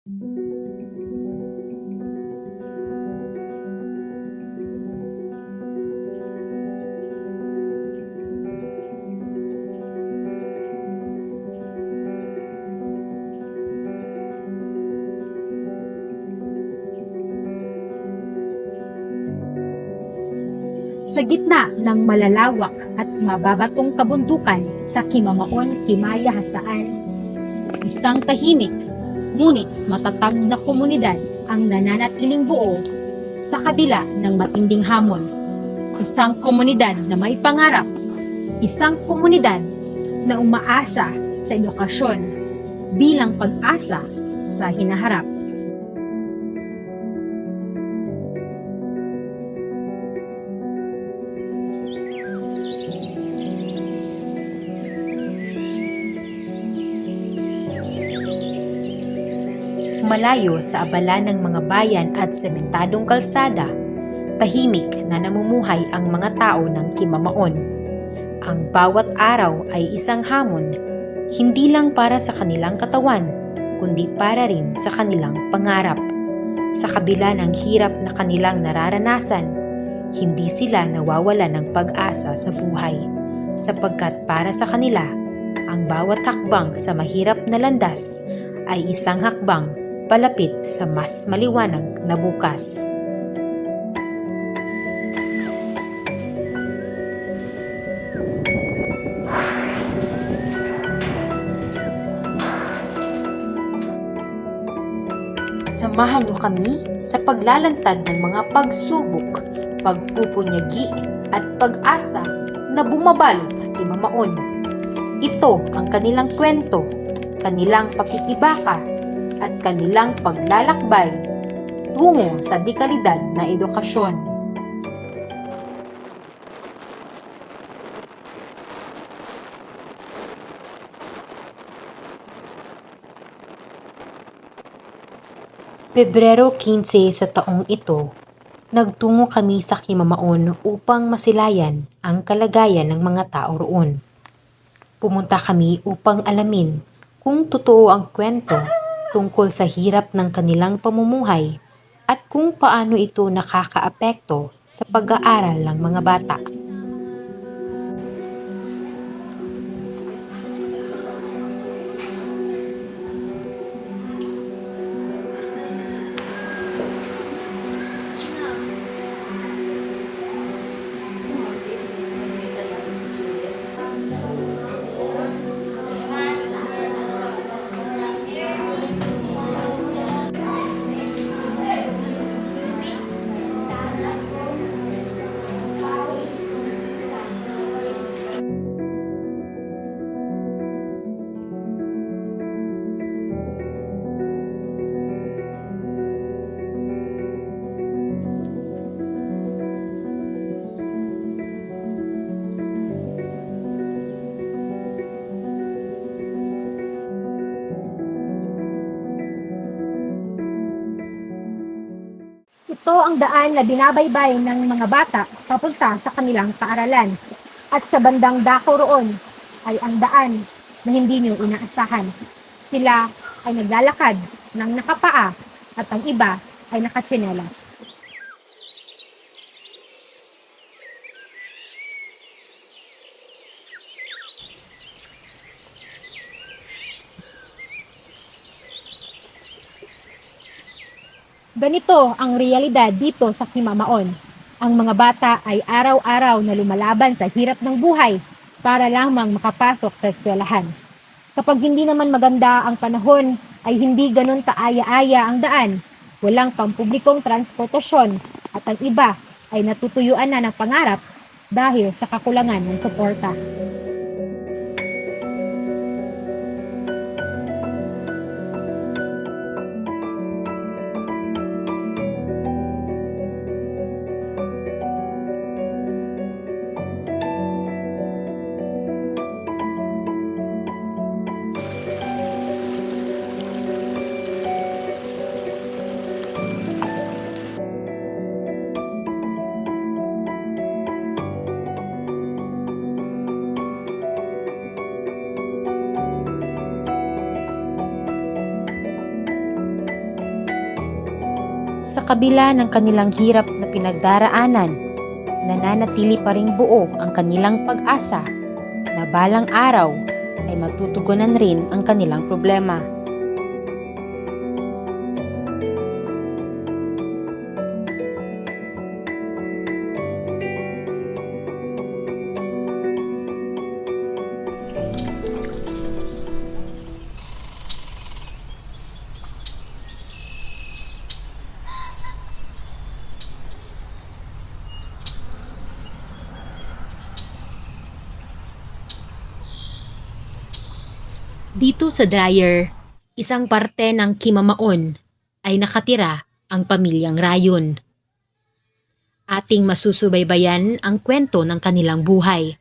Sa gitna ng malalawak at mababatong kabundukan sa Kimamaon, Kimaya, Hasaan, isang tahimik ngunit matatag na komunidad ang nananatiling buo sa kabila ng matinding hamon. Isang komunidad na may pangarap, isang komunidad na umaasa sa edukasyon bilang pag-asa sa hinaharap. Malayo sa abala ng mga bayan at sementadong kalsada, tahimik na namumuhay ang mga tao ng Kimamaon. Ang bawat araw ay isang hamon, hindi lang para sa kanilang katawan, kundi para rin sa kanilang pangarap. Sa kabila ng hirap na kanilang nararanasan, hindi sila nawawala ng pag-asa sa buhay, sapagkat para sa kanila, ang bawat hakbang sa mahirap na landas ay isang hakbang palapit sa mas maliwanag na bukas. Samahan niyo kami sa paglalantad ng mga pagsubok, pagpupunyagi at pag-asa na bumabalot sa Kimamaon. Ito ang kanilang kwento, kanilang pakikibaka at kanilang paglalakbay tungo sa dekalidad na edukasyon. Pebrero 15 sa taong ito, nagtungo kami sa Kimamaon upang masilayan ang kalagayan ng mga tao roon. Pumunta kami upang alamin kung totoo ang kwento tungkol sa hirap ng kanilang pamumuhay at kung paano ito nakakaapekto sa pag-aaral ng mga bata. Ito ang daan na binabaybay ng mga bata papunta sa kanilang paaralan. At sa bandang dako roon ay ang daan na hindi niyo inaasahan. Sila ay naglalakad ng nakapaa at ang iba ay nakatsinelas. Ganito ang realidad dito sa Kimamaon. Ang mga bata ay araw-araw na lumalaban sa hirap ng buhay para lamang makapasok sa eskwelahan. Kapag hindi naman maganda ang panahon, ay hindi ganun kaaya-aya ang daan. Walang pampublikong transportasyon at ang iba ay natutuyuan na ng pangarap dahil sa kakulangan ng suporta. Sa kabila ng kanilang hirap na pinagdaraanan, nananatili pa ring buo ang kanilang pag-asa na balang araw ay matutugunan rin ang kanilang problema. Dito sa dryer, isang parte ng Kimamaon ay nakatira ang pamilyang Rayon. Ating masusubaybayan ang kwento ng kanilang buhay.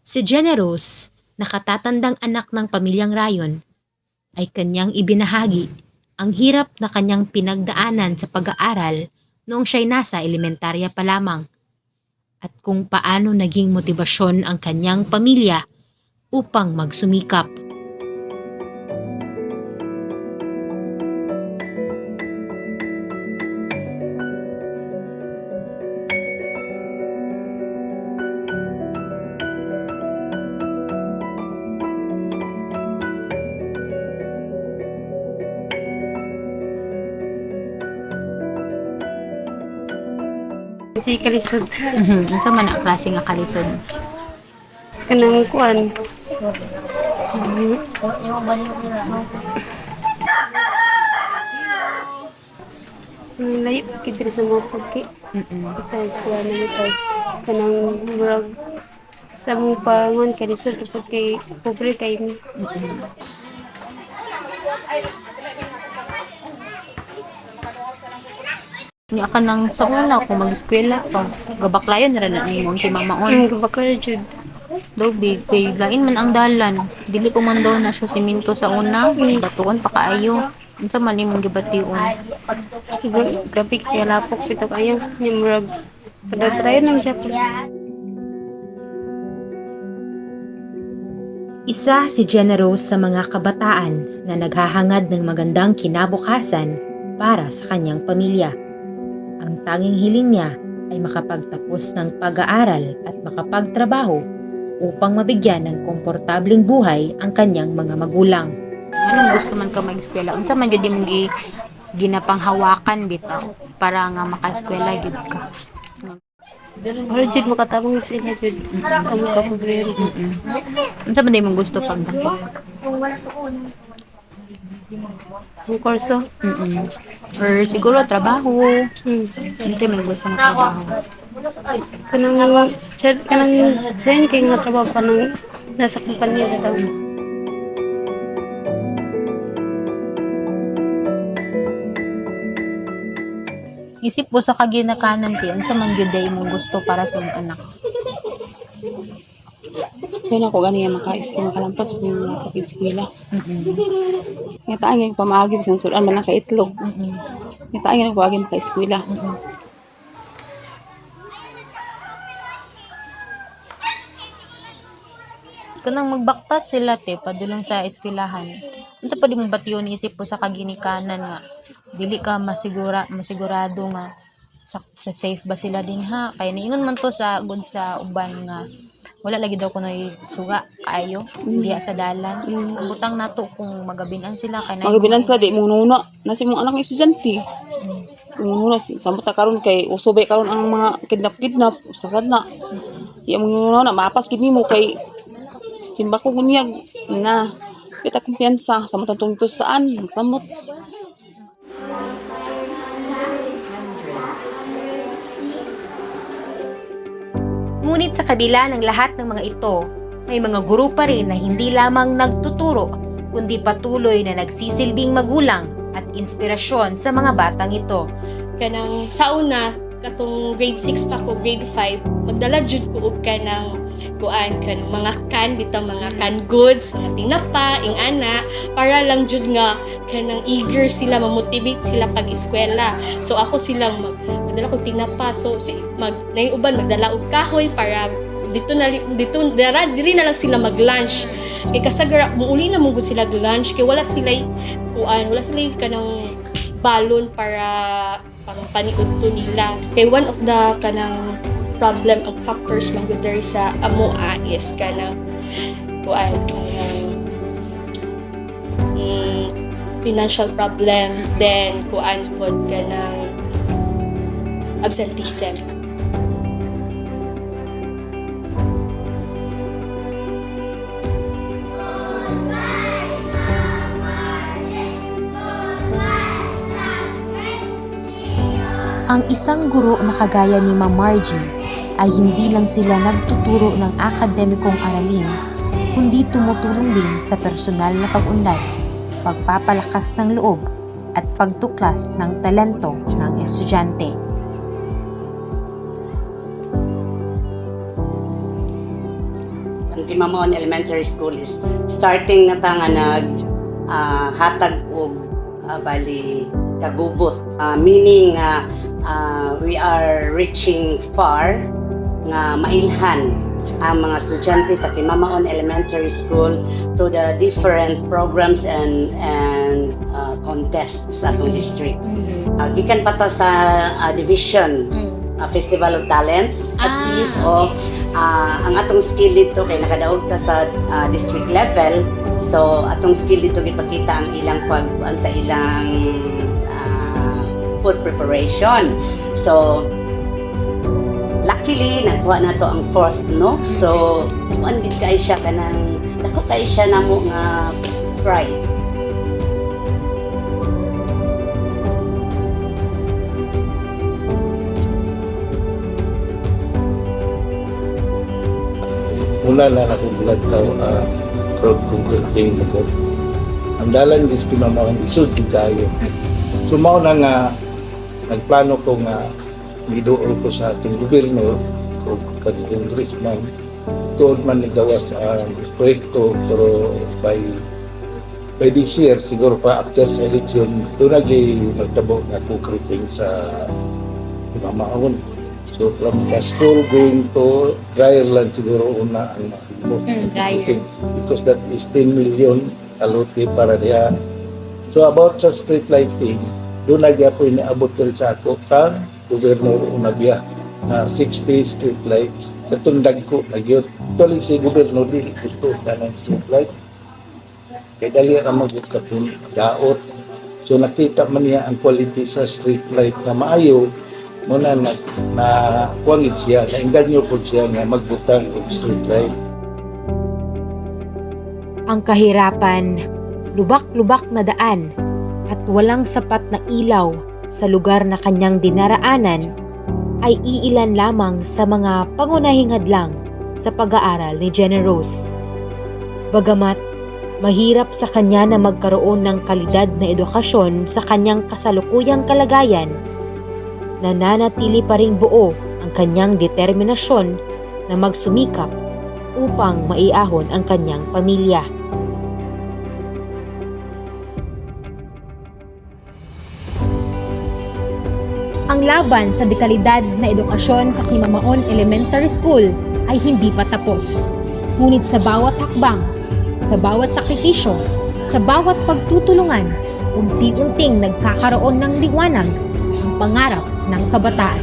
Si Generous, nakatatandang anak ng pamilyang Rayon, ay kanyang ibinahagi ang hirap na kanyang pinagdaanan sa pag-aaral noong siya'y nasa elementarya pa lamang at kung paano naging motibasyon ang kanyang pamilya upang magsumikap. Say kalisod. Unsa man ang klase nga kalisod? Kanang kuan. Layo kidri sa mga pagki. Sa eskwela na mitas. Kanang murag sa mong pangon kalisod pagod kay pobre kay mi. Ni ka nang sa una kung mag-eskwela pag gabaklayon ra na imong Kimamaon. Bakal jud. Lobig kay lain man ang dalan. Dili ko man daw na siya simento sa una, batuon pa kaayo. Unsa man imong gibation? Grabe kaya lapok pito kayo. Ni murag padagtrayon lang siya. Isa si Generous sa mga kabataan na naghahangad ng magandang kinabukasan para sa kanyang pamilya. Ang tanging hiling niya ay makapagtapos ng pag-aaral at makapagtrabaho upang mabigyan ng komportableng buhay ang kanyang mga magulang. Anong gusto man ka mag-eskwela? Unsa man gyud imong ginapanghawakan bitaw para nga maka-eskwela gyud ka? Pero jud makatabang sila jud. Sa mga pobre. Unsa man imong gusto pag dako? Ang kurso. Or siguro trabaho. Unsa man gusto nga trabaho? Kanang sayon kay nga trabaho pa nang nasa kumpanya na daw. Isip po sa kaginakanan ti unsa man gyud day imong gusto para sa imong anak? Kaya ako ganyan makalampas po yung kapag-eskwela. Ngataan yung pamaagi, bisang sudan man lang kaitlog. Ngataan yung pamaagi maka-eskwela. Kanang magbaktas sila te padulong sa eskwelahan. Unsa pa di mong bation isip po sa kaginikanan nga dili ka masigurado nga sa safe ba sila din ha kay niingon man to sa good sa uban nga wala lagi daw kunoy suga kaayo diya sa dalan. Butang nato kung magabinan sila kay Magabinan sila, di mong nuna. Nasi mong anak estudyante. Mong nuna, samot na karon kay usubay karon ang mga kidnap-kidnap, sasad na. Iya mong nuna, maapas kid nimo kay simba ko gunyag na kita kumpiyansa, samot ang tungto saan, samot. Ngunit sa kabila ng lahat ng mga ito, may mga guro pa rin na hindi lamang nagtuturo, kundi patuloy na nagsisilbing magulang at inspirasyon sa mga batang ito. Kanang sa una, katong grade 6 pa ko, grade 5, magdala jud ko og kanang kuan kan mga can bitaw mga canned goods, mga tinapa, ingana para lang jud nga kanang eager sila ma-motivate sila pag-eskwela. So ako silang magdala kog tinapa, so uban magdala og kahoy para diri na lang sila mag-lunch. Kay kasagara muuli na mo gud sila lunch kay wala sila kuan, wala sila kanang balon para pangpaniudto nila. Kay one of the kanang problem of factors man gud diri sa amoa is kanang kuan kanang financial problem, then kuan pod kanang absenteeism. Ang isang guro na kagaya ni Ma'am Margie ay hindi lang sila nagtuturo ng akademikong aralin, kundi tumutulong din sa personal na pag-unlad, pagpapalakas ng loob, at pagtuklas ng talento ng estudyante. Ang Kimamon Elementary School is starting na ta nga nag hatag og bali kagubot, meaning we are reaching far nga mailhan ang mga estudyante sa Kimamon Elementary School to the different programs and contests sa atong district. Gikan pa ta sa division Festival of Talents at least ang atong skill dito kay nakadaog ta sa district level, so atong skill dito gipakita ang ilang pagkuan sa ilang food preparation. So luckily nakuha na to ang first, no? So kuan gid kay siya kanang dako kay siya namo nga pride. Mula na nakubulat ka proud kong kulting ko. Ang dalan is Kimamon isod kayo. So mao na nga nagplano ko nga giduol ko sa ating gobyerno o kanang congressman tuod man ni gawas sa proyekto, pero by this year siguro pa after sa election doon lagi magtabo na concreting sa Kimamon. So from the school going to dryer land siguro una ang Dryer. because that is 10 million alote para diya. So about sa street lighting, doon nagya po inaabot rin sa ako kang gobyerno una biya na 60 street lights. Katundag ko nagyot. Actually si gobyerno di gusto ka ng street light. Kaya dali ang magkatun daot. So nakita man niya ang quality sa street light na maayo, muna na kuwangit siya, nainganyo po siya nga magbutang ng street light. Ang kahirapan, lubak-lubak na daan, at walang sapat na ilaw sa lugar na kanyang dinaraanan ay iilan lamang sa mga pangunahing hadlang sa pag-aaral ni Jenna Rose. Bagamat mahirap sa kanya na magkaroon ng kalidad na edukasyon sa kanyang kasalukuyang kalagayan, nananatili pa ring buo ang kanyang determinasyon na magsumikap upang maiahon ang kanyang pamilya. Ang laban sa dekalidad na edukasyon sa Kimamon Elementary School ay hindi pa tapos. Ngunit sa bawat hakbang, sa bawat sakripisyo, sa bawat pagtutulungan, unti-unting nagkakaroon ng liwanag ang pangarap ng kabataan.